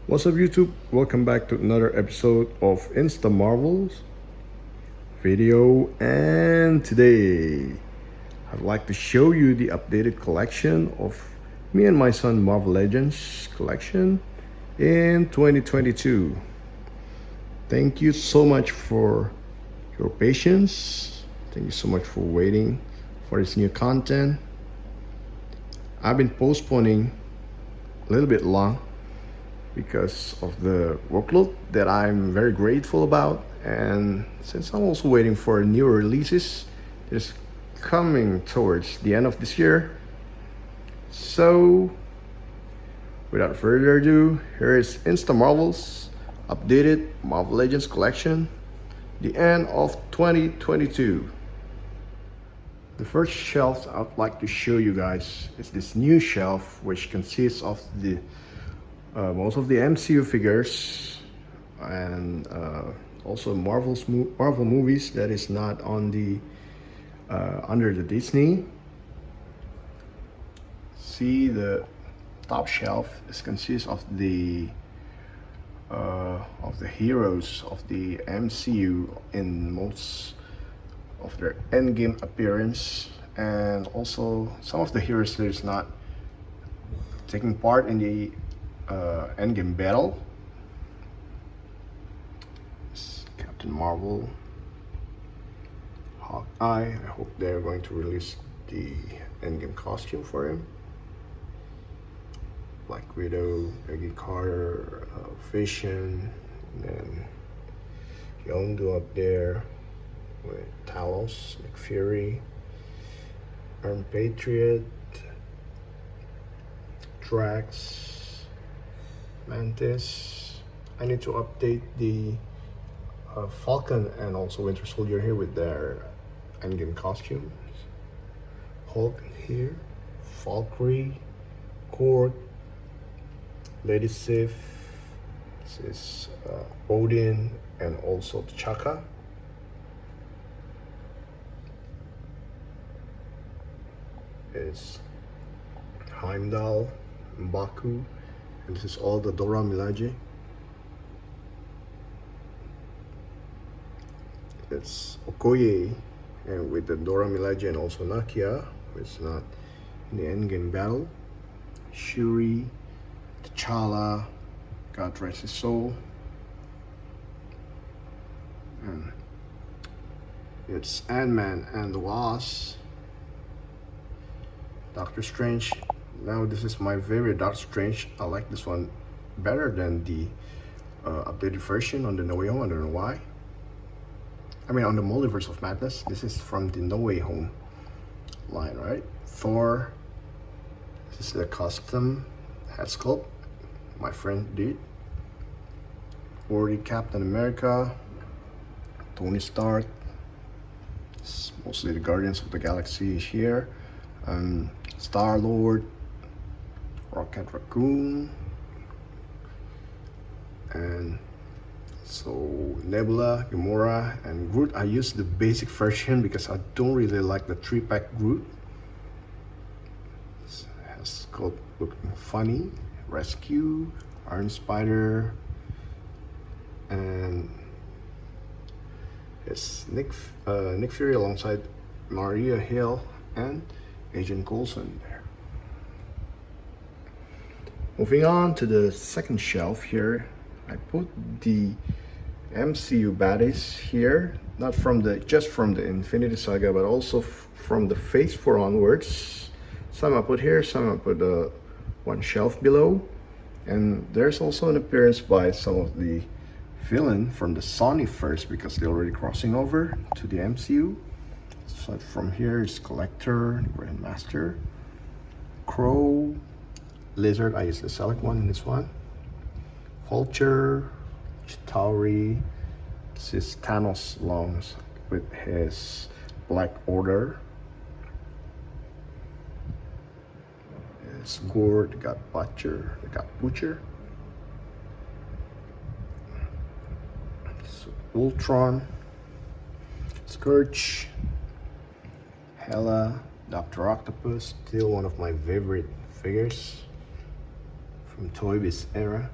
What's up, YouTube? Welcome back to another episode of Insta Marvels video. And today, I'd like to show you the updated collection of me and my son Marvel Legends collection in 2022. Thank you so much for your patience. Thank you so much for waiting for this new content. I've been postponing a little bit long because of the workload that I'm very grateful about, and since I'm also waiting for new releases that is coming towards the end of this year. So without further ado, here is Insta Marvels updated Marvel Legends collection, the end of 2022. The first shelf I'd like to show you guys is this new shelf, which consists of the most of the MCU figures and also Marvel movies that is not on the under the Disney. See, the top shelf is consists of the heroes of the MCU in most of their endgame appearance, and also some of the heroes that is not taking part in the endgame battle. It's Captain Marvel, Hawkeye. I hope they're going to release the endgame costume for him. Black Widow, Peggy Carter, Vision, and then Yondu up there with Talos, Nick Fury, Iron Patriot, Drax, Mantis. I need to update the Falcon and also Winter Soldier here with their endgame costumes. Hulk here, Valkyrie, Korg, Lady Sif, this is Odin, and also T'Chaka. It's Heimdall, M'Baku, and this is all the Dora Milaje. It's Okoye, and with the Dora Milaje and also Nakia, who is not in the endgame battle. Shuri, T'Challa, God rest his soul. And it's Ant-Man and the Wasp, Doctor Strange. Now this is my favorite Doctor Strange. I like this one better than the updated version on the No Way Home. I don't know why. I mean, on the Multiverse of Madness. This is from the No Way Home line, right? Thor. This is the custom head sculpt my friend did. Already Captain America, Tony Stark. It's mostly the Guardians of the Galaxy is here. Star-Lord, Rocket Raccoon, and so Nebula, Gamora, and Groot. I use the basic version because I don't really like the 3-pack Groot. It has called looking funny. Rescue, Iron Spider, and it's Nick Fury alongside Maria Hill and Agent Coulson there. Moving on to the second shelf here, I put the MCU baddies here, not from the just from the Infinity Saga, but also from the Phase 4 onwards. Some I put here, some I put one shelf below, and there's also an appearance by some of the villain from the Sony first because they're already crossing over to the MCU. So from here is Collector, Grandmaster, Crow, Lizard. I use the select one in this one. Vulture, Chitauri. This is Thanos Longs with his Black Order. It's Gore, they got Butcher, they got Butcher. So Ultron, Scourge, Hela, Dr. Octopus, still one of my favorite figures from Toy Biz era.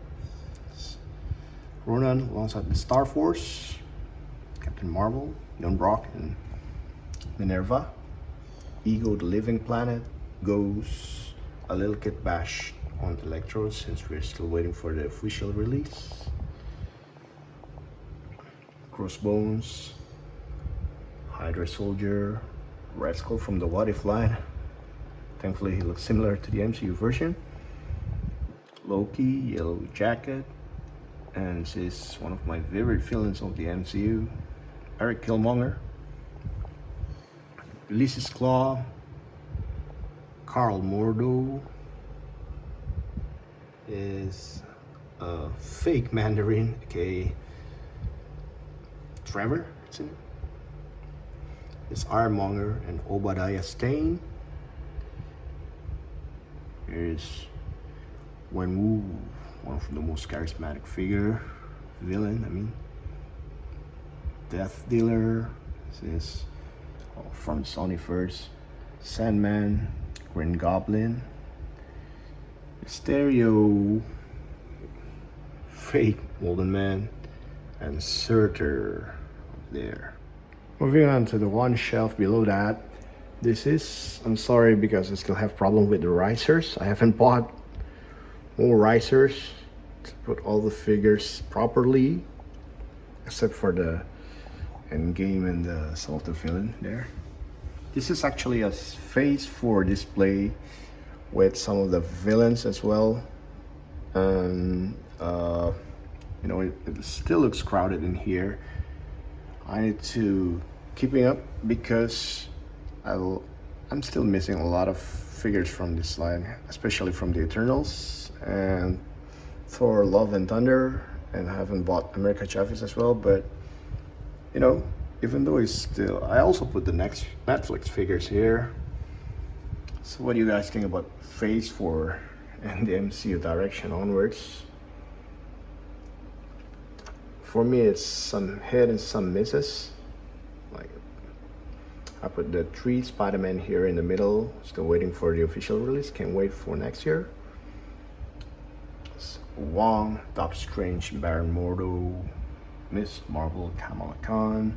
Ronan alongside the Star Force, Captain Marvel, Young Brock, and Minerva. Ego, the Living Planet, goes a little kit bash on Electro since we're still waiting for the official release. Crossbones, Hydra Soldier, Red Skull from the What If line. Thankfully, he looks similar to the MCU version. Loki, Yellow Jacket, and this is one of my favorite villains of the MCU, Eric Killmonger. Ulysses Claw, Carl Mordo is a fake Mandarin, aka Trevor, isn't it? It's Ironmonger and Obadiah Stane. Here's Wenwu, one of the most charismatic villain. Death Dealer. This is from Sony first. Sandman, Green Goblin, Stereo, Fake Golden Man, and Surtur there. Moving on to the one shelf below that. This is, I'm sorry because I still have problem with the risers. I haven't bought more risers to put all the figures properly, except for the Endgame and some of the villain there. This is actually a phase 4 display with some of the villains as well. And it still looks crowded in here. I need to keeping up because I'm still missing a lot of figures from this line, especially from the Eternals and Thor Love and Thunder, and I haven't bought America Chavez as well. But even though it's still, I also put the next Netflix figures here. So what do you guys think about phase 4 and the MCU direction onwards? For me, it's some hit and some misses. Like, I put the 3 Spider-Man here in the middle, still waiting for the official release, can't wait for next year. Wong, Doctor Strange, Baron Mordo, Miss Marvel, Kamala Khan,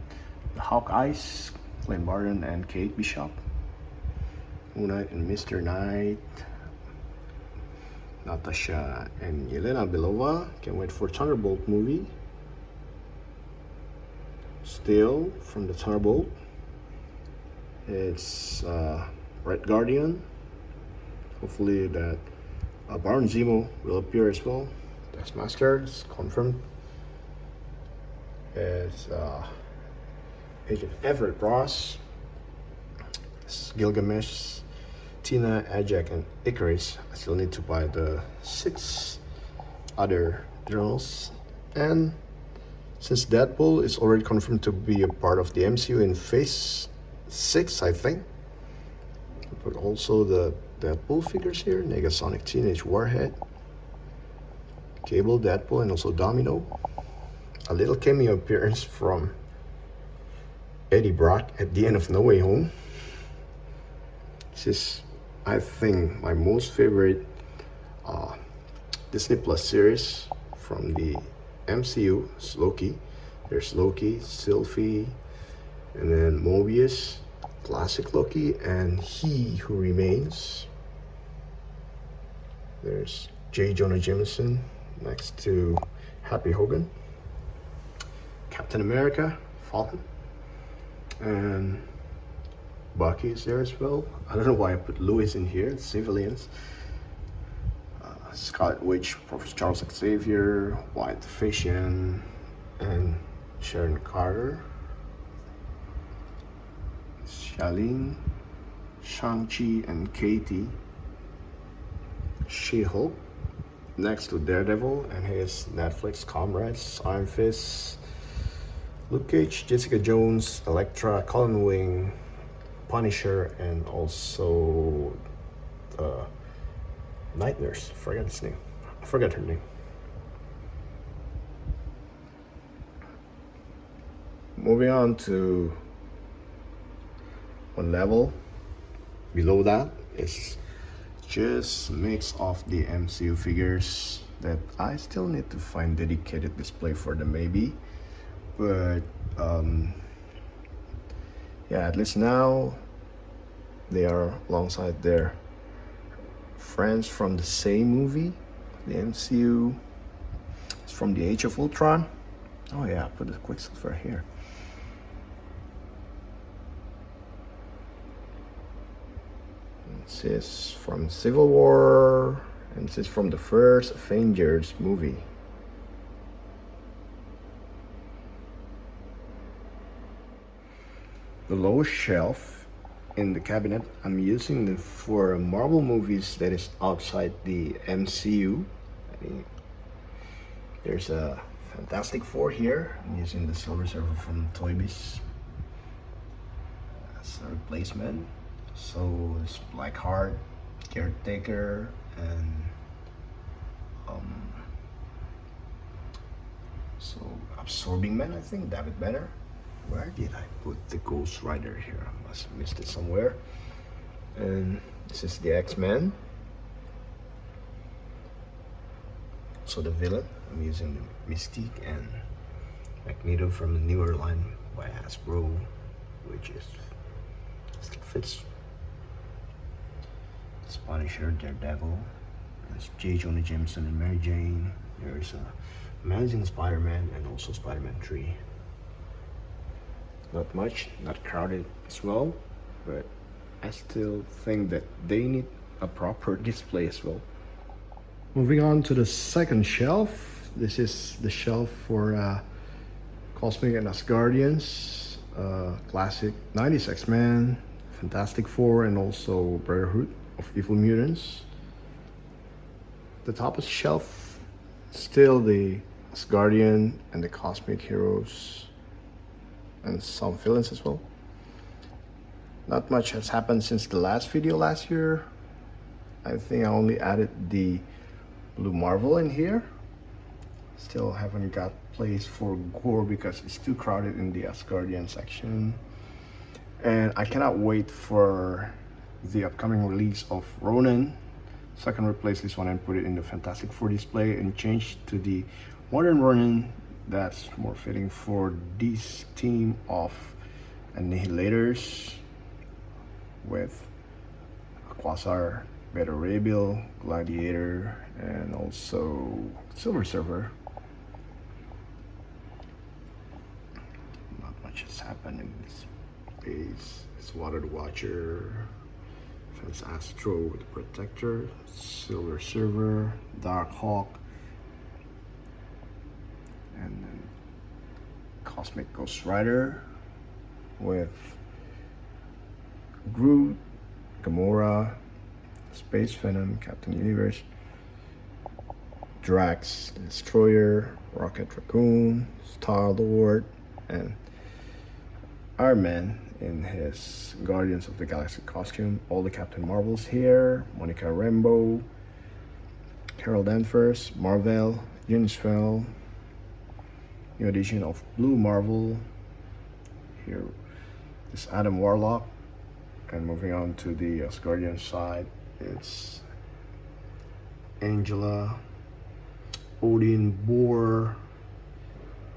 the Hawkeyes, Clint Barton and Kate Bishop, Moon Knight and Mr. Knight, Natasha and Yelena Belova, can't wait for Thunderbolt movie. Still from the Thunderbolt, it's Red Guardian. Hopefully that Baron Zemo will appear as well. Taskmaster is confirmed. It's Agent Everett Ross. It's Gilgamesh, Tina, Ajak, and Icarus. I still need to buy the 6 other journals. And since Deadpool is already confirmed to be a part of the MCU in phase 6, I think. But also the Deadpool figures here, Negasonic Teenage Warhead, Cable, Deadpool, and also Domino. A little cameo appearance from Eddie Brock at the end of No Way Home. This is, I think, my most favorite Disney Plus series from the MCU. It's Loki. There's Loki, Sylvie, and then Mobius, classic Loki, and He Who Remains. There's J. Jonah Jameson next to Happy Hogan, Captain America, Falcon, and Bucky is there as well. I don't know why I put Louis in here, civilians. Scarlet Witch, Professor Charles Xavier, White Vision, and Sharon Carter. Charlene, Shang-Chi, and Katie. She-Hulk, next to Daredevil and his Netflix comrades, Iron Fist, Luke Cage, Jessica Jones, Elektra, Colin Wing, Punisher, and also Night Nurse. I forgot her name. Moving on to one level below that, it's just a mix of the MCU figures that I still need to find dedicated display for them maybe, but yeah, at least now they are alongside their friends from the same movie, the MCU. It's from the Age of Ultron. Oh yeah, put the Quicksilver here. This is from Civil War, and this is from the first Avengers movie. The lowest shelf in the cabinet I'm using for Marvel movies that is outside the MCU. There's a Fantastic Four here. I'm using the Silver Surfer from Toy Biz as a replacement. So it's Blackheart, Caretaker, and so Absorbing Man, I think, David Banner. Where did I put the Ghost Rider here? I must have missed it somewhere. And this is the X-Men. So the villain, I'm using the Mystique and Magneto from the newer line by Hasbro, which is still fits. Punisher, Daredevil, there's J. Jonah Jameson and Mary Jane. There's Amazing Spider-Man and also Spider-Man 3. Not much, not crowded as well, but I still think that they need a proper display as well. Moving on to the second shelf. This is the shelf for Cosmic and Asgardians, classic 90s X-Men, Fantastic Four, and also Brotherhood of Evil Mutants. The top of the shelf, still the Asgardian and the Cosmic Heroes, and some villains as well. Not much has happened since the last video last year. I think I only added the Blue Marvel in here. Still haven't got place for Gore because it's too crowded in the Asgardian section. And I cannot wait for the upcoming release of Ronin, so I can replace this one and put it in the Fantastic Four display and change to the modern Ronin that's more fitting for this team of Annihilators with Quasar, Beta Ray Bill, Gladiator, and also Silver Surfer. Not much has happened in this space. It's Water the Watcher, Fence Astro with the Protector, Silver Surfer, Dark Hawk, and then Cosmic Ghost Rider with Groot, Gamora, Space Venom, Captain Universe, Drax the Destroyer, Rocket Raccoon, Star-Lord, and Iron Man in his Guardians of the Galaxy costume. All the Captain Marvels here, Monica Rambeau, Carol Danvers, Marvel, Unisfell, new edition of Blue Marvel. Here is Adam Warlock. And moving on to the Asgardian side, it's Angela, Odin, Boar,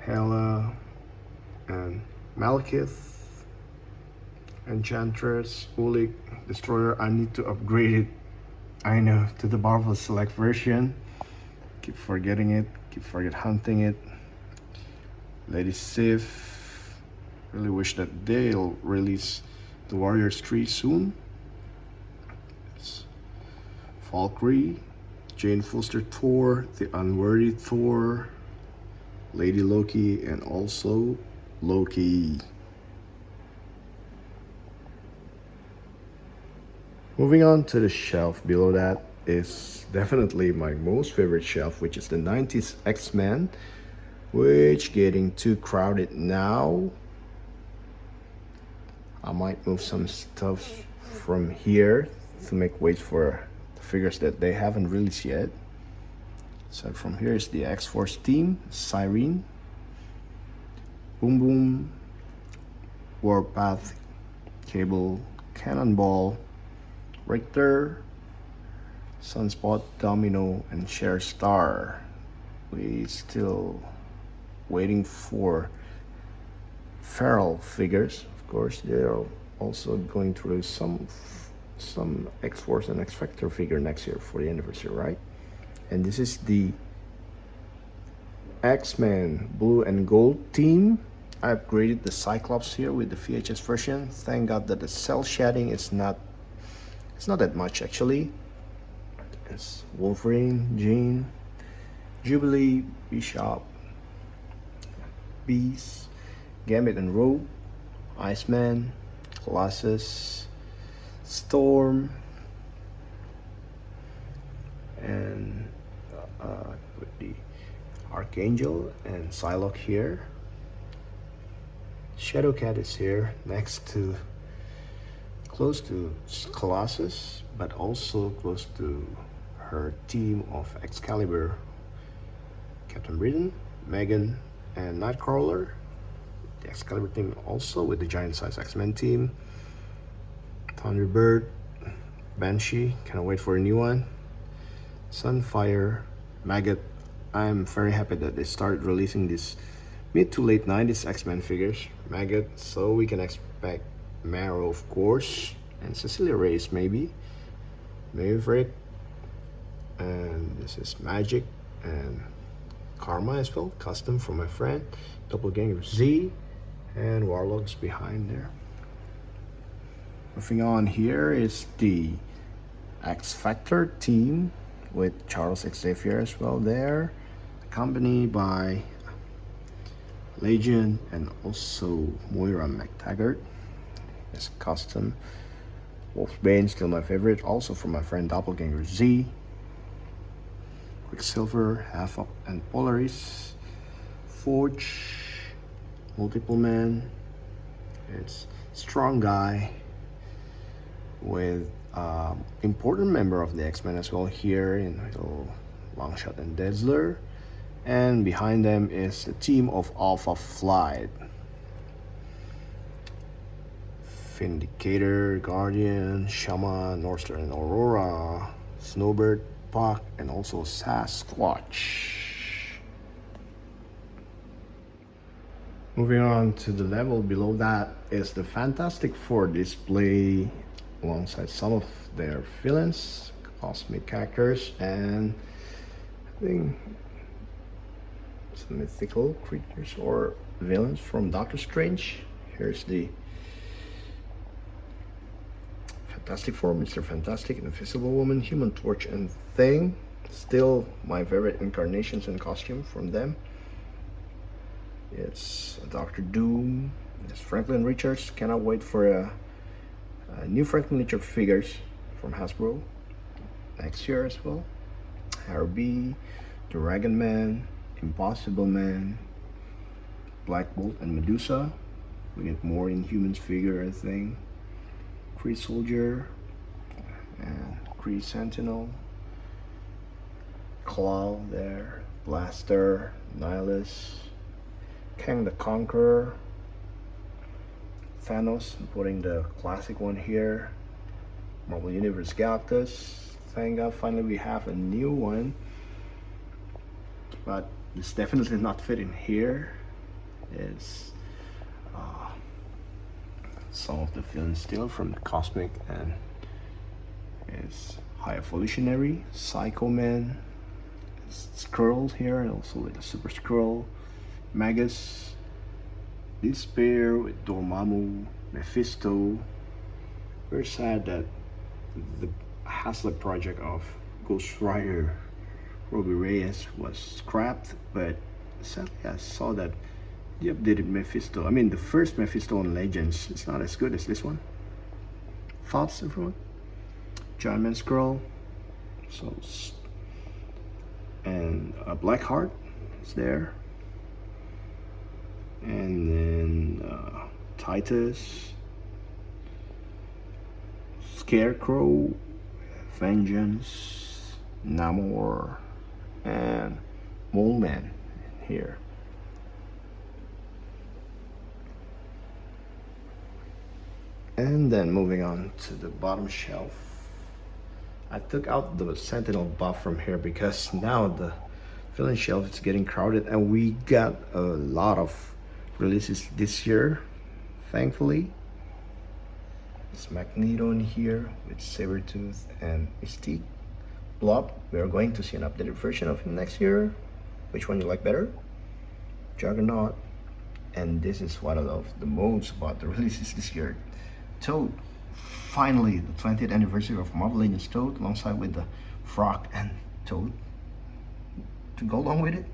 Hela, and Malekith, Enchantress, Ulik, Destroyer. I need to upgrade it, I know, to the Marvel Select version. Keep forgetting it, hunting it. Lady Sif. Really wish that they'll release the Warriors 3 soon. It's Valkyrie, Jane Foster Thor, the Unworthy Thor, Lady Loki, and also Loki. Moving on to the shelf below that is definitely my most favorite shelf, which is the 90s X-Men, which getting too crowded now. I might move some stuff from here to make way for the figures that they haven't released yet. So from here is the X-Force team, Siren, Boom Boom, Warpath, Cable, Cannonball, Richter, Sunspot, Domino, and Share Star. We still waiting for feral figures. Of course, they're also going through some X-Force and X-Factor figure next year for the anniversary, right? And this is the X-Men Blue and Gold team. I upgraded the Cyclops here with the VHS version. Thank God that the cell shading is not that much actually. It's Wolverine, Jean, Jubilee, Bishop, Beast, Gambit and Rogue, Iceman, Colossus, Storm, and with the Archangel and Psylocke here. Shadowcat is here next to close to Colossus, but also close to her team of Excalibur, Captain Britain, Megan, and Nightcrawler. The Excalibur team also with the giant size X-Men team. Thunderbird, Banshee, cannot wait for a new one. Sunfire, Maggot. I'm very happy that they started releasing this mid to late 90s X-Men figures. Maggot, so we can expect Marrow, of course, and Cecilia Reyes maybe. Maverick, and this is Magic and Karma as well, custom from my friend. Doppelganger Z, and Warlock's behind there. Moving on, here is the X-Factor team with Charles Xavier as well there, accompanied by Legion and also Moira McTaggart as custom. Wolfsbane, still my favorite, also from my friend Doppelganger Z. Quicksilver, Half Up and Polaris. Forge, Multiple Man. It's Strong Guy with important member of the X-Men as well here in Longshot and Dazzler. And behind them is the team of Alpha Flight. Vindicator, Guardian, Shaman, Northstar and Aurora, Snowbird, Puck, and also Sasquatch. Moving on to the level below that is the Fantastic Four display alongside some of their villains, cosmic characters, and I think some mythical creatures or villains from Doctor Strange. Here's the Fantastic Four, Mr. Fantastic, Invisible Woman, Human Torch, and Thing. Still my favorite incarnations and costume from them. It's Doctor Doom. It's Franklin Richards. Cannot wait for a new Franklin Richards figures from Hasbro next year as well. Harvey, Dragon Man, Impossible Man, Black Bolt, and Medusa. We get more Inhumans figure, I think. Kree Soldier and Kree Sentinel. Claw there, Blaster, Nihilus, Kang the Conqueror, Thanos, putting the classic one here. Marvel Universe Galactus. Thank God finally we have a new one, but it's definitely not fitting here. It's some of the villains still from the Cosmic, and it's High Evolutionary, Psycho Man, Skrull here, and also with the Super Skrull, Magus, Despair with Dormammu, Mephisto. Very sad that the Haslet project of Ghost Rider Robbie Reyes was scrapped, but sadly I saw that the updated Mephisto, I mean the first Mephisto on Legends, is not as good as this one. Thoughts, everyone? Giant Man Skrull, so, and Blackheart is there, and then Titus, Scarecrow, Vengeance, Namor, and Mole Man here. And then moving on to the bottom shelf, I took out the Sentinel buff from here because now the villain shelf is getting crowded and we got a lot of releases this year, thankfully. It's Magneto in here with Sabretooth and Mystique. Blob, we are going to see an updated version of him next year. Which one you like better? Juggernaut. And this is what I love the most about the releases this year. Toad. Finally, the 20th anniversary of Marvel Legends Toad, alongside with the Frog and Toad. To go along with it,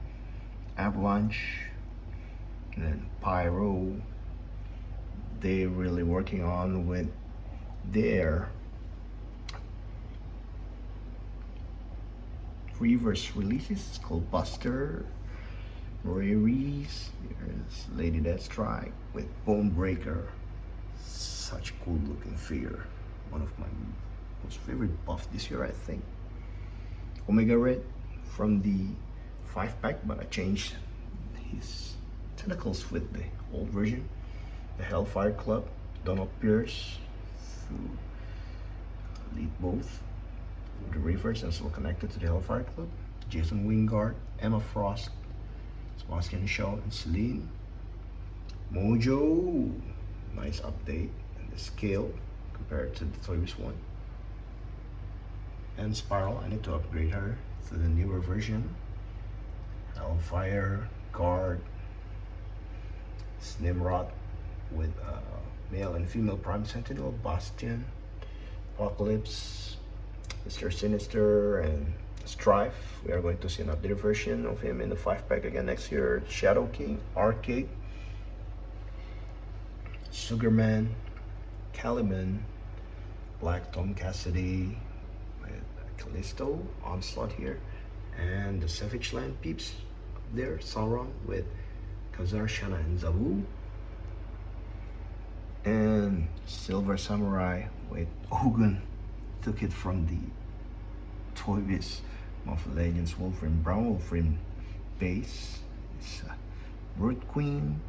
Avalanche, and then Pyro. They're really working on with their reverse releases. It's called Buster, Raries, there's Lady Deathstrike with Bonebreaker. Such a cool looking figure. One of my most favorite buff this year, I think. Omega Red from the 5-pack, but I changed his tentacles with the old version. The Hellfire Club, Donald Pierce, who lead both the reverse and still connected to the Hellfire Club. Jason Wingard, Emma Frost, Sebastian Shaw, and Celine. Mojo, nice update in the scale compared to the previous one. And Spiral, I need to upgrade her to the newer version. Hellfire, Guard, Nimrod with male and female Prime Sentinel, Bastion, Apocalypse, Mr. Sinister, and Strife. We are going to see an updated version of him in the 5-pack again next year. Shadow King, Arcade, Sugarman, Caliban, Black Tom Cassidy with Callisto, Onslaught here, and the Savage Land peeps up there, Sauron with Khazar, Shana, and Zabu, and Silver Samurai with Ogun. Took it from the Toy Biz Marvel Legends Wolverine, Brown Wolverine base. It's Root Queen,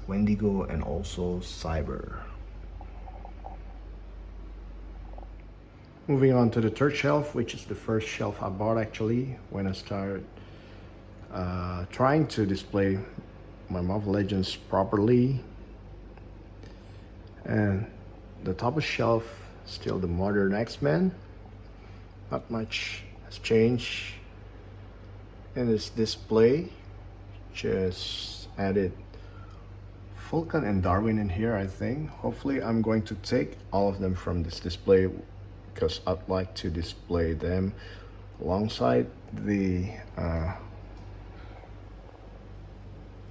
Wendigo, and also Cyber. Moving on to the third shelf, which is the first shelf I bought actually when I started trying to display my Marvel Legends properly. And the top of shelf, still the modern X-Men. Not much has changed in this display. Just added Vulcan and Darwin in here, I think. Hopefully I'm going to take all of them from this display because I'd like to display them alongside the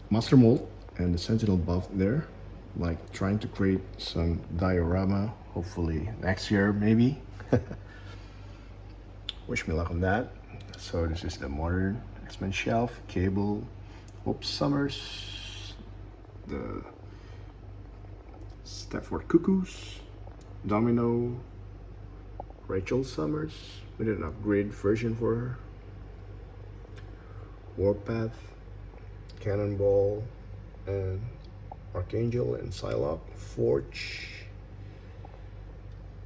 Master Mold and the Sentinel buff there. Like trying to create some diorama, hopefully next year maybe. Wish me luck on that. So this is the modern X-Men shelf. Cable, Hope Summers, the Stafford Cuckoos, Domino, Rachel Summers. We did an upgrade version for her. Warpath, Cannonball, and Archangel and Psylocke. Forge,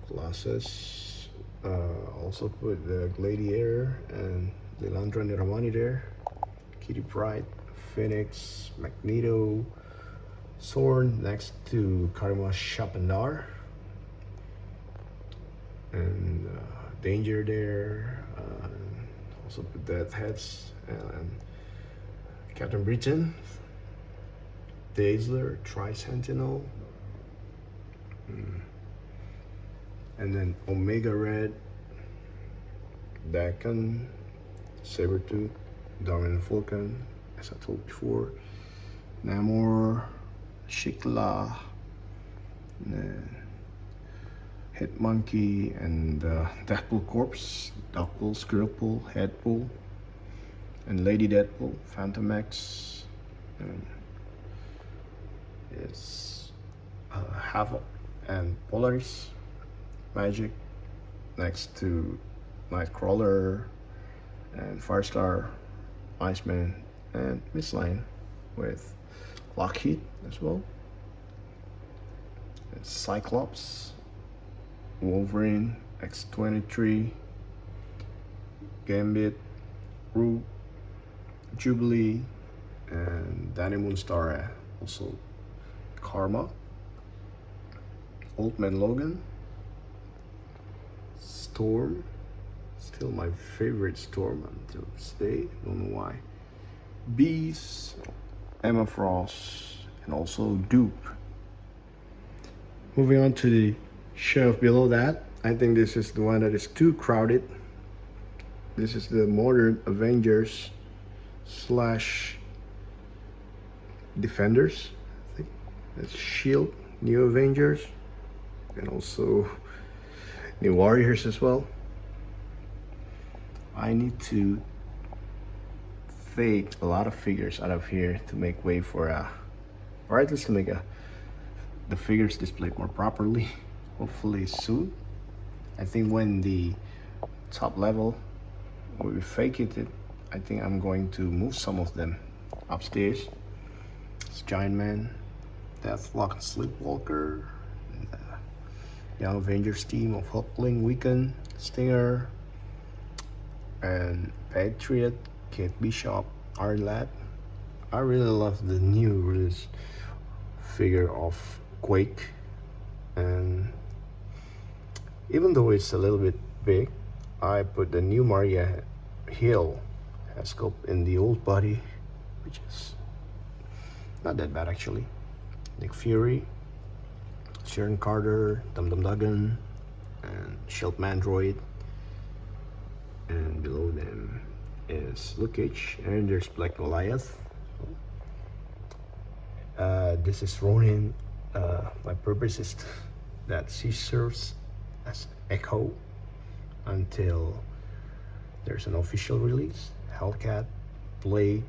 Colossus, also put the Gladiator and Lilandra Niramani there. Kitty Pryde, Phoenix, Magneto, Zorn next to Karima Shapandar, and Danger there. Also put Deathheads and Captain Britain, Dazzler, Tri-Sentinel, and then Omega Red, Dakan, Sabretooth, Darwin and Vulcan, as I told before, Namor, Shikla, and then Hit Monkey, and Deadpool Corpse, Deadpool, Squirrelpool, Headpool, and Lady Deadpool, Phantom X, and it's Havoc and Polaris, Magic next to Nightcrawler and Firestar, Iceman, and Miss Line with Lockheed as well. And Cyclops, Wolverine, X-23, Gambit, Root, Jubilee, and Danny Moonstar, also Karma, Old Man Logan, Storm, still my favorite Storm until this day, don't know why, Beast, Emma Frost, and also Dupe. Moving on to the shelf below that, I think this is the one that is too crowded. This is the modern Avengers slash Defenders. I think that's Shield, New Avengers, and also New Warriors as well. I need to take a lot of figures out of here to make way for or at least to make the figures displayed more properly. Hopefully soon. I think when the top level will be vacated, I think I'm going to move some of them upstairs. It's Giant Man, Deathlock and Sleepwalker, and Young Avengers team of Hulkling, Wiccan, Stinger, and Patriot, Kate Bishop, Iron Lad. I really love the new release figure of Quake, and even though it's a little bit big, I put the new Maria Hill scope in the old body, which is not that bad actually. Nick Fury, Sharon Carter, Dum Dum Duggan, and Shield Mandroid, and below them is Luke Cage, and there's Black Goliath. This is Ronin. My purpose is that she serves as Echo until there's an official release. Hellcat, Blade,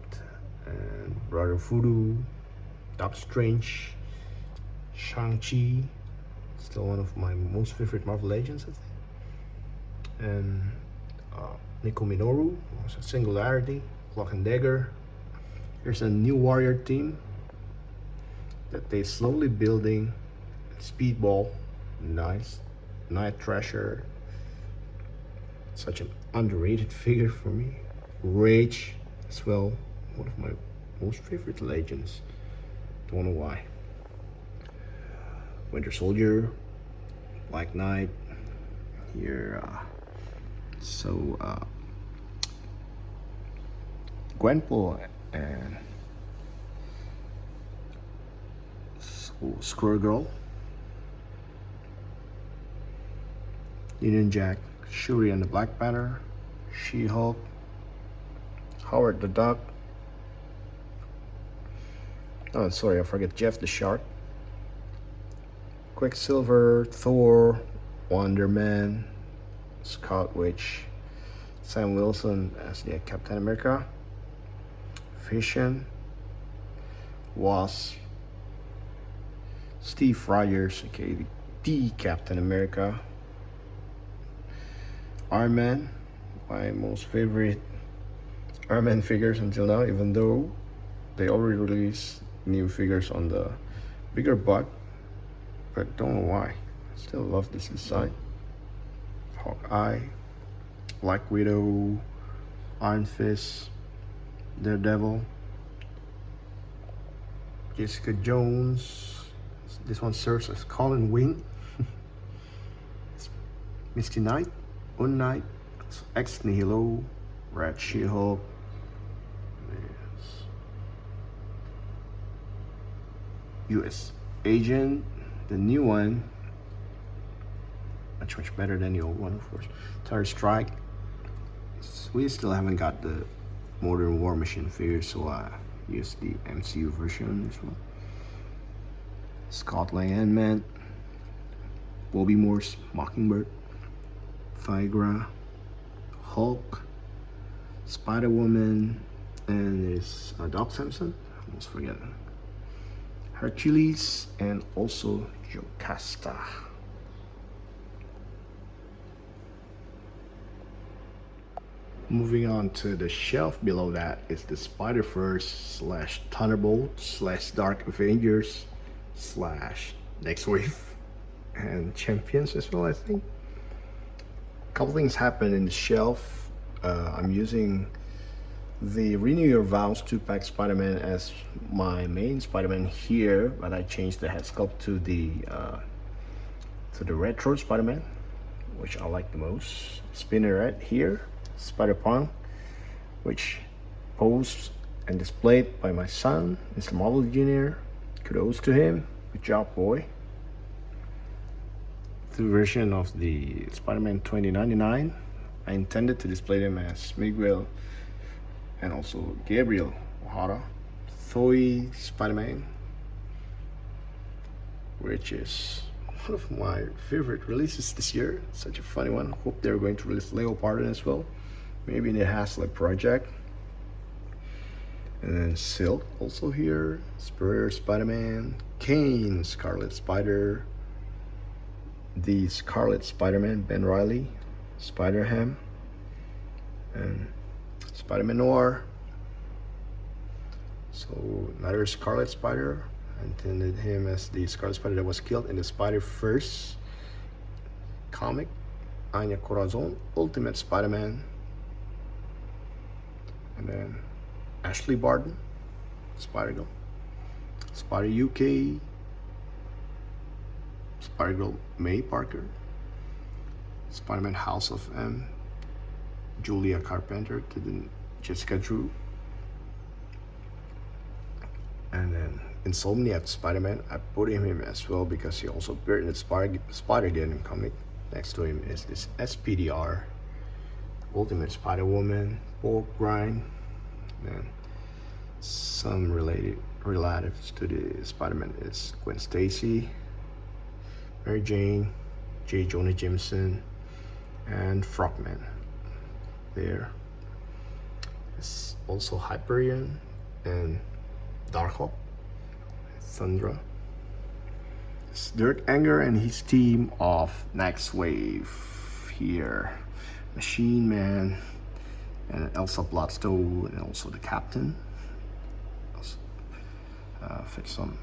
and Brother Voodoo, Doctor Strange, Shang-Chi, still one of my most favorite Marvel Legends, I think, and Nico Minoru, also Singularity, Cloak and Dagger. Here's a new warrior team that they slowly building. Speedball, nice. Night Thrasher, such an underrated figure for me. Rage as well, one of my most favorite legends, don't know why. Winter Soldier, Black Knight here, Gwenpool and Squirrel Girl, Union Jack, Shuri and the Black Panther, She-Hulk, Howard the Duck, oh sorry I forget, Jeff the Shark, Quicksilver, Thor, Wonder Man, Scout Witch, Sam Wilson as the Captain America, Vision, Wasp, Steve Rogers, aka the Captain America, Iron Man, my most favorite Iron Man figures until now, even though they already released new figures on the bigger butt, but don't know why. Still love this design. Hawkeye, Black Widow, Iron Fist, Daredevil, Jessica Jones. This one serves as Colin Wing. Misty Knight, Moon Knight, Ex Nihilo, Red She-Hulk, US Agent, the new one, much better than the old one, of course. Terror Strike. We still haven't got the Modern War Machine figure, so I use the MCU version as well. Scott Lang Ant-Man, Bobby Morse, Mockingbird, Viagra, Hulk, Spider-Woman, and there's Doc Samson, I almost forget, Hercules, and also Jocasta. Moving on to the shelf below that is the Spider-Verse slash Thunderbolts slash Dark Avengers slash Next Wave and Champions as well, I think. couple things happened in the shelf. I'm using the Renew Your Vows 2-pack Spider-Man as my main Spider-Man here, but I changed the head sculpt to the retro Spider-Man, which I like the most. Spinneret here, Spider-Punk, which posed and displayed by my son, Mr. Marvel Jr. Kudos to him. Good job, boy. The version of the Spider-Man 2099, I intended to display them as Miguel and also Gabriel O'Hara, Thoy Spider-Man, which is one of my favorite releases this year. Such a funny one. Hope they're going to release Leopard as well, maybe in the Haslett project. And then Silk also here, Superior Spider-Man, Kane, Scarlet Spider, the Scarlet Spider-Man, Ben Reilly, Spider-Ham, and Spider-Man Noir. So another Scarlet Spider. I intended him as the Scarlet Spider that was killed in the Spider-Verse comic. Anya Corazon, Ultimate Spider-Man. And then Ashley Barton, Spider-Girl, Spider-UK, Spider-Girl May Parker, Spider-Man House of M, Julia Carpenter to the Jessica Drew, and then Insomniac Spider-Man. I put him in as well because he also appeared in the Spider-Geddon comic. Next to him is this SPDR, Ultimate Spider-Woman, Paul Grind, and some relatives to the Spider-Man is Gwen Stacy, Mary Jane, J. Jonah Jameson, and Frogman. There is also Hyperion and Darkhawk, Thundra. It's Dirk Anger and his team of Next Wave here. Machine Man and Elsa Bloodstone, and also the Captain. Fit some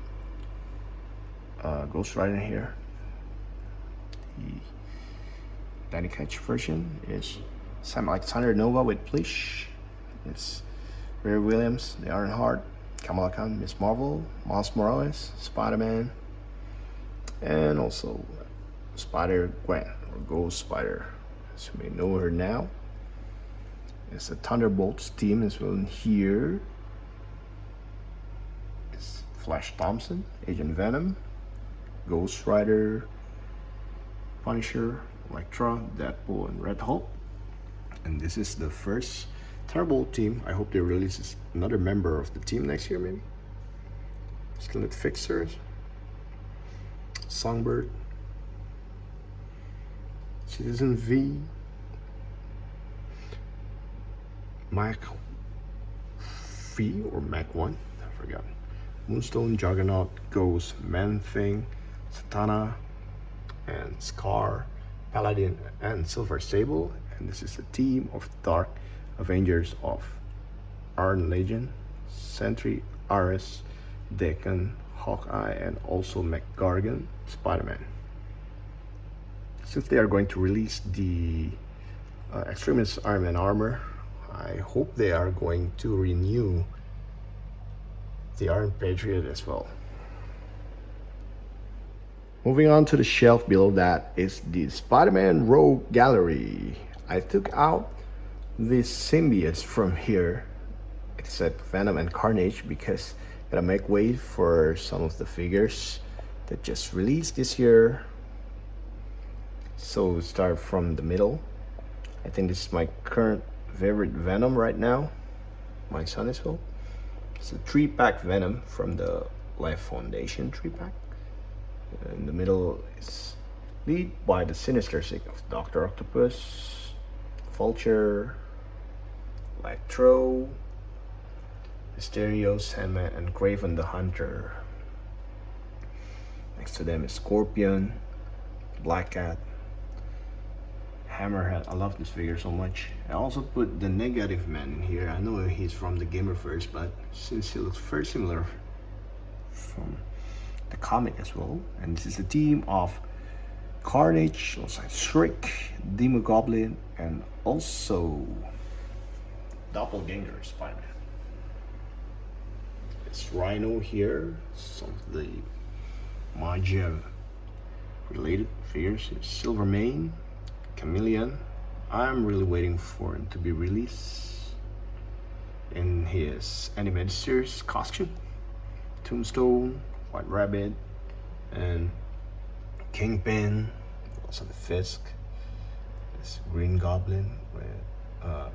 Ghost Rider here. The Danny Ketch version is Sam Alexander Nova with Plish. It's Ray Williams, the Ironheart, Kamala Khan, Miss Marvel, Miles Morales, Spider-Man, and also Spider-Gwen, or Ghost Spider, as you may know her now. It's the Thunderbolts team as well in here. It's Flash Thompson, Agent Venom, Ghost Rider, Punisher, Elektra, Deadpool, and Red Hulk. And this is the first Thunderbolt team. I hope they release another member of the team next year, maybe. Skeleton Fixers, Songbird, Citizen V, Mac V or Mac 1, I forgot. Moonstone, Juggernaut, Ghost, Man-Thing, Satana, and Scar, Paladin, and Silver Sable. And this is a team of Dark Avengers of Iron Legion, Sentry, Ares, Deacon, Hawkeye, and also McGargan, Spider-Man. Since they are going to release the Extremis Iron Man armor, I hope they are going to renew the Iron Patriot as well. Moving on to the shelf below that is the Spider-Man Rogue Gallery. I took out the symbiotes from here, except Venom and Carnage, because I gotta make way for some of the figures that just released this year. So start from the middle. I think this is my current favorite Venom right now. My son as well. It's a 3-pack Venom from the Life Foundation 3-pack. In the middle is lead by the Sinister Six of Dr. Octopus, Vulture, Electro, Mysterio, Sandman, and Kraven the Hunter. Next to them is Scorpion, Black Cat, Hammerhead. I love this figure so much. I also put the Negative Man in here. I know he's from the Gamerverse, but since he looks very similar from the comic as well. And this is a team of Carnage, looks like Shriek, Demogoblin, and also Doppelganger Spider-Man. It's Rhino here, some of the Magia related figures. Silvermane, Chameleon. I'm really waiting for him to be released in his animated series costume. Tombstone, White Rabbit, and Kingpin, also the Fisk. This Green Goblin with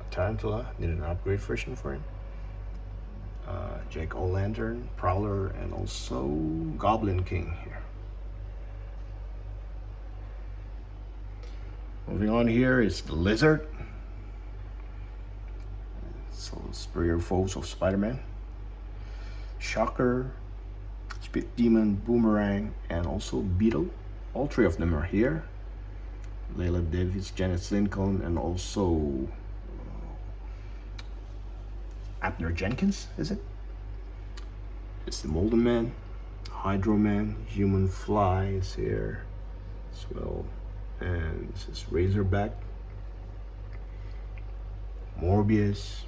Tarantula, need an upgrade version for him. Jack O'Lantern, Prowler, and also Goblin King here. Moving on here is the Lizard. So superior foes of Spider-Man. Shocker, Speed Demon, Boomerang, and also Beetle. All three of them are here. Layla Davis, Janet Lincoln, and also Abner Jenkins, is it? It's the Molden Man, Hydro Man, Human Fly is here as well. And this is Razorback, Morbius,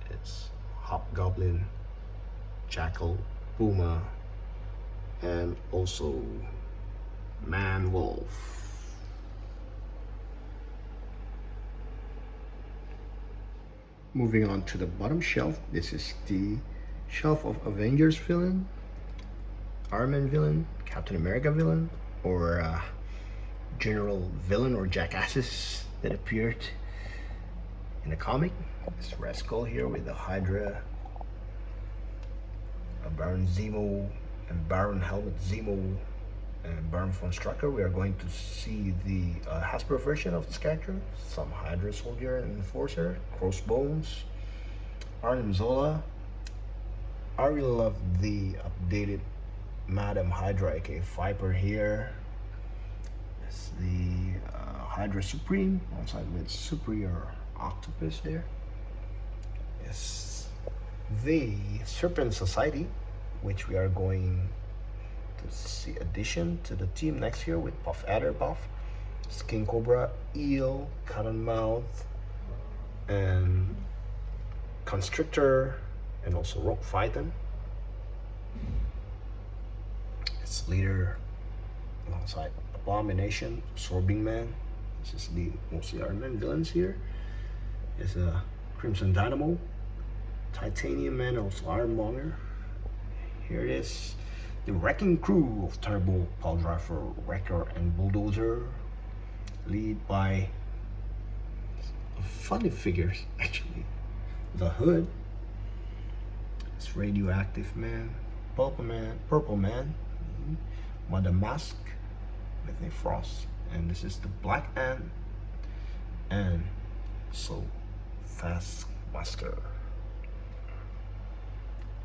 it's Hobgoblin, Jackal, Puma, and also Man-Wolf. Moving on to the bottom shelf, this is the shelf of Avengers villain, Iron Man villain, Captain America villain, or general villain or jackasses that appeared in the comic. This Red Skull here with the Hydra, Baron Zemo, and Baron Helmut Zemo, and Baron von Strucker. We are going to see the Hasbro version of this character, some Hydra soldier and enforcer, Crossbones, Arnim Zola. I really love the updated Madam Hydra, aka Viper here. It's the Hydra Supreme, alongside with Superior Octopus there. It's the Serpent Society, which we are going to see addition to the team next year with Puff Adder Buff, Skin Cobra, Eel, Cottonmouth, and Constrictor, and also Rock Phyton. Its leader alongside Abomination, Absorbing Man. This is the mostly Iron Man villains here. Is a Crimson Dynamo, Titanium Man, also Ironmonger. Here it is, the wrecking crew of Turbo, Paul Driver, Wrecker, and Bulldozer, lead by funny figures actually. The Hood, it's Radioactive Man, Purple Man, Madam Mask with a Frost, and this is the Black Ant, and so Fast Master.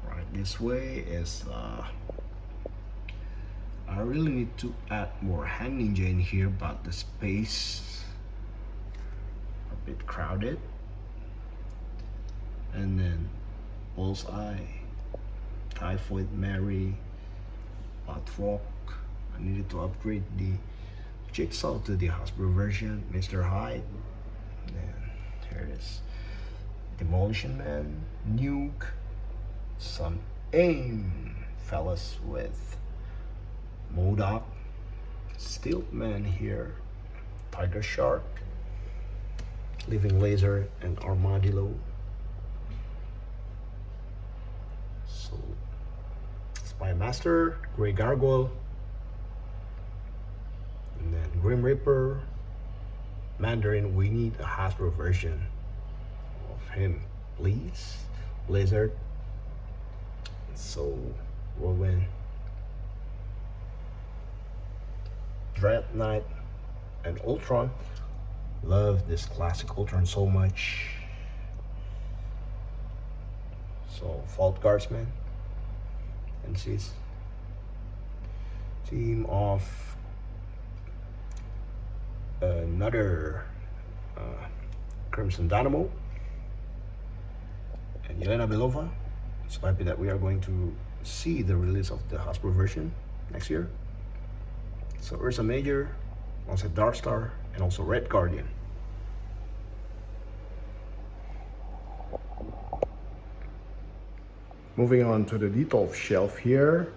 Right, this way is I really need to add more Hand Ninja in here, but the space a bit crowded. And then Bullseye, Typhoid Mary, Batroc. I needed to upgrade the Jigsaw to the Hasbro version, Mr. Hyde. And then here it is, Demolition Man, Nuke, some AIM fellas with MODOK, Steel Man here, Tiger Shark, Living Laser, and Armadillo. So Spy Master, Grey Gargoyle, and then Grim Reaper, Mandarin. We need a Hasbro version of him, please. Blizzard. So Whirlwind, Dread Knight, and Ultron. Love this classic Ultron so much. So Fault Guardsman, and she's team of another Crimson Dynamo and Yelena Belova. So happy that we are going to see the release of the Hasbro version next year. So Ursa Major, also Dark Star, and also Red Guardian. Moving on to the Detolf shelf here.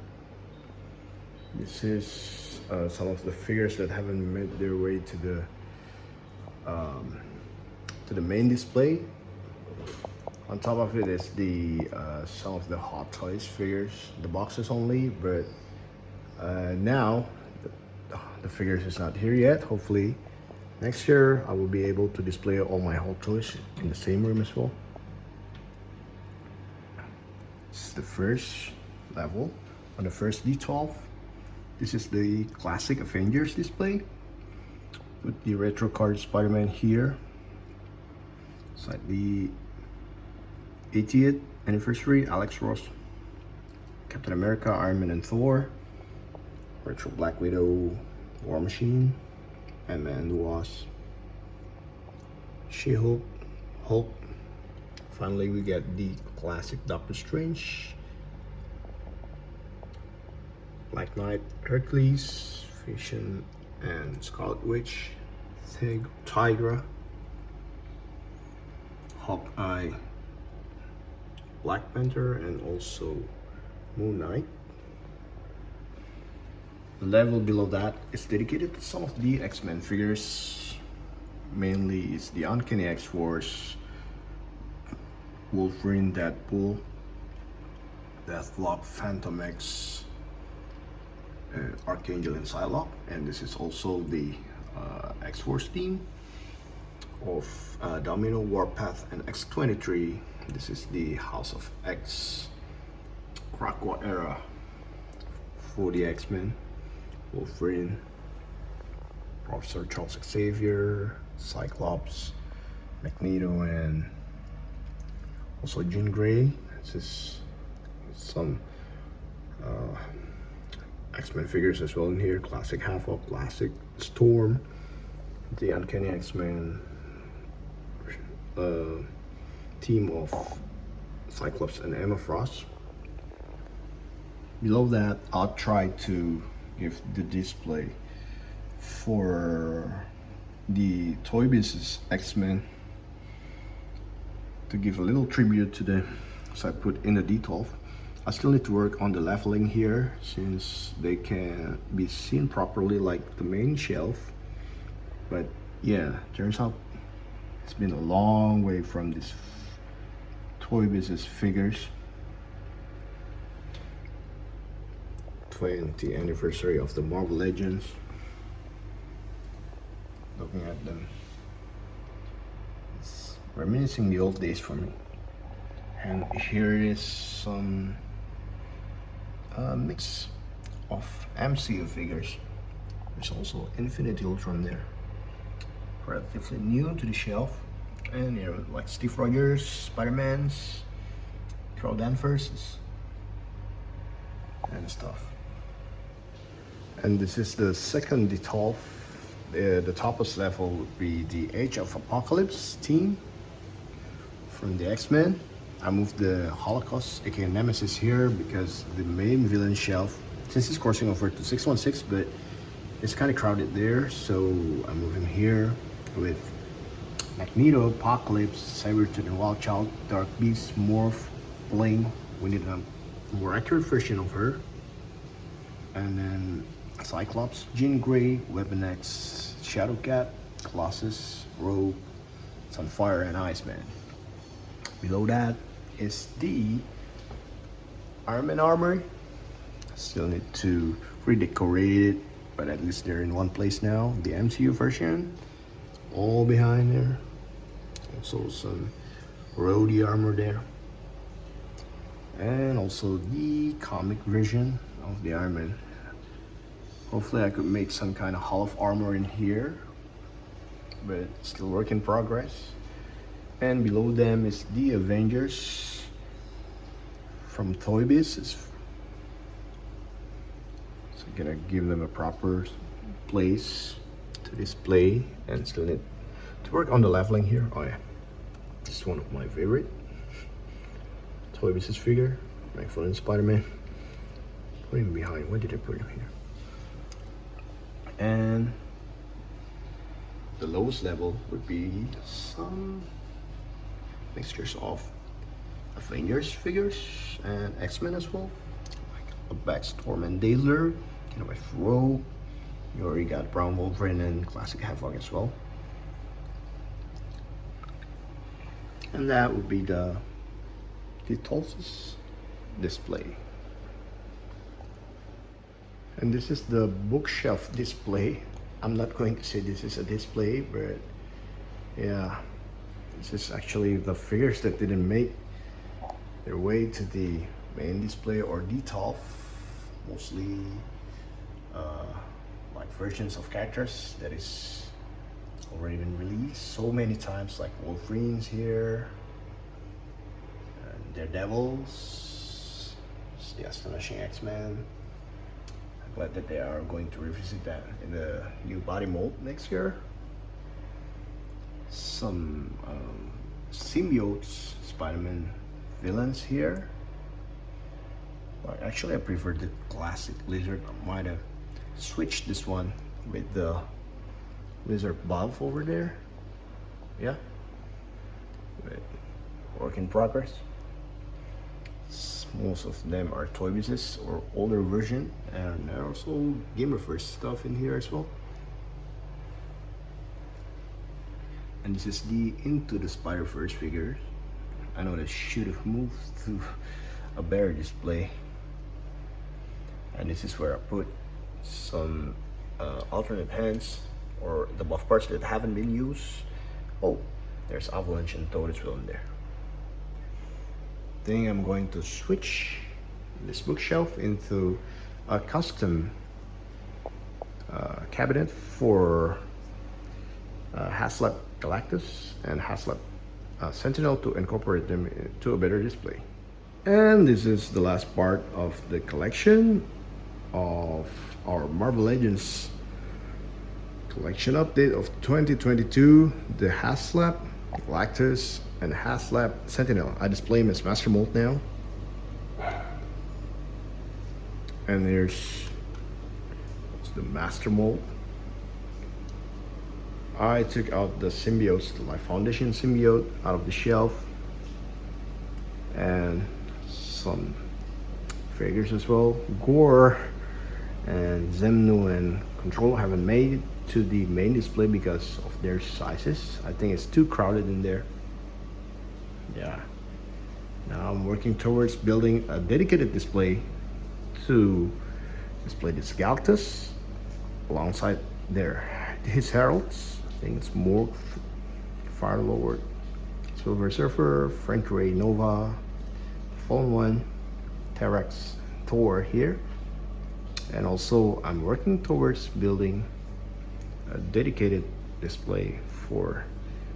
This is some of the figures that haven't made their way to the main display. On top of it is the some of the Hot Toys figures, the boxes only, but now the figures is not here yet. Hopefully next year I will be able to display all my Hot Toys in the same room as well. This is the first level on the first D12. This is the classic Avengers display with the retro card Spider-Man here. It's like the 80th anniversary, Alex Ross, Captain America, Iron Man and Thor, retro Black Widow, War Machine, Ant-Man and the Wasp, She-Hulk, Hulk. Finally we get the classic Doctor Strange, Black Knight, Hercules, Vision and Scarlet Witch, Tigra, Hawkeye, Black Panther, and also Moon Knight. The level below that is dedicated to some of the X-Men figures. Mainly it's the Uncanny X-Force, Wolverine, Deadpool, Deathlock, Phantom X, Archangel and Psylocke. And this is also the X-Force team of Domino, Warpath, and X-23. This is the House of X, Krakoa era for the X-Men, Wolverine, Professor Charles Xavier, Cyclops, Magneto, and also Jean Grey. This is some X-Men figures as well in here. Classic Havoc, Classic Storm, the Uncanny X-Men team of Cyclops and Emma Frost. Below that, I'll try to give the display for the Toy Biz X-Men to give a little tribute to them. So I put in the D12. I still need to work on the leveling here since they can be seen properly like the main shelf. But yeah, turns out it's been a long way from this Toy Biz figures. 20th anniversary of the Marvel Legends. Looking at them, it's reminiscing the old days for me. And here is some mix of MCU figures. There's also Infinity Ultron there, relatively new to the shelf. And you know, like Steve Rogers, Spider-Man's, Carol Danvers, and stuff. And this is the second D12. The topmost level would be the Age of Apocalypse team from the X-Men. I moved the Holocaust, aka Nemesis, here because the main villain shelf, since it's crossing over to 616, but it's kind of crowded there, so I moved him here with Magneto, Apocalypse, Cybertron, and Wild Child, Dark Beast, Morph, Bling. We need a more accurate version of her. And then Cyclops, Jean Grey, Weapon X, Shadowcat, Colossus, Rogue, Sunfire, and Iceman. Below that is the Iron Man armor. Still need to redecorate it, but at least they're in one place now. The MCU version, all behind there. Also some Rhodey armor there. And also the comic version of the Iron Man. Hopefully I could make some kind of Hall of Armor in here, but still work in progress. And below them is the Avengers from Toy Biz. So I'm gonna give them a proper place to display, and still need to work on the leveling here. Oh yeah, this is one of my favorite Toy Biz figure, McFarlane Spider-Man. Put him behind. Where did I put him here? And the lowest level would be some mixtures of Avengers figures and X-Men as well, like a Backstorm and Dazzler, kind of a Rogue. You already got Brown Wolverine and Classic Havoc as well. And that would be the Tulsis display. And this is the bookshelf display. I'm not going to say this is a display, but yeah, this is actually the figures that didn't make their way to the main display or DTOF, mostly like versions of characters that is already been released so many times, like Wolverine's here, and Daredevils, the Astonishing X-Men. I'm glad that they are going to revisit that in the new body mold next year. Some symbiotes, Spider-Man villains here. But actually I prefer the classic Lizard. I might have switched this one with the Lizard buff over there. Yeah, but work in progress. Most of them are Toy Business or older version, and there are also Gamerverse stuff in here as well. And this is the Into the Spider-Verse figures. I know they should have moved to a better display. And this is where I put some alternate hands or the buff parts that haven't been used. Oh, there's Avalanche and Toad as well in there. I think I'm going to switch this bookshelf into a custom cabinet for HasLab Galactus and HasLab Sentinel to incorporate them into a better display. And this is the last part of the collection of our Marvel Legends collection update of 2022, the HasLab Galactus and HasLab Sentinel. I display them as Master Mold now. And there's the Master Mold. I took out the symbiotes, my Foundation symbiote, out of the shelf, and some figures as well. Gore and Zemnu and Control haven't made it to the main display because of their sizes. I think it's too crowded in there. Yeah. Now I'm working towards building a dedicated display to display this Galactus alongside his heralds. I think it's Morg, Fire Lord, Silver Surfer, Frank Ray Nova, Fallen One, Terex, Thor here. And also I'm working towards building a dedicated display for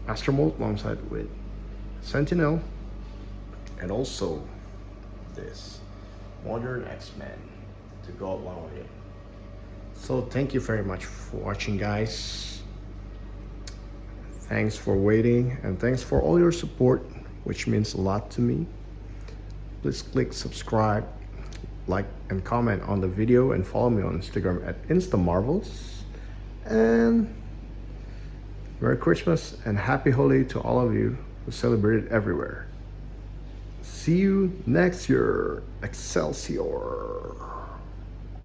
Master Mold alongside with Sentinel, and also this Modern X-Men to go along with it. So thank you very much for watching, guys. Thanks for waiting, and thanks for all your support, which means a lot to me. Please click subscribe, like and comment on the video, and follow me on Instagram at InstaMarvels. And Merry Christmas and Happy Holiday to all of you who celebrate it everywhere. See you next year. Excelsior.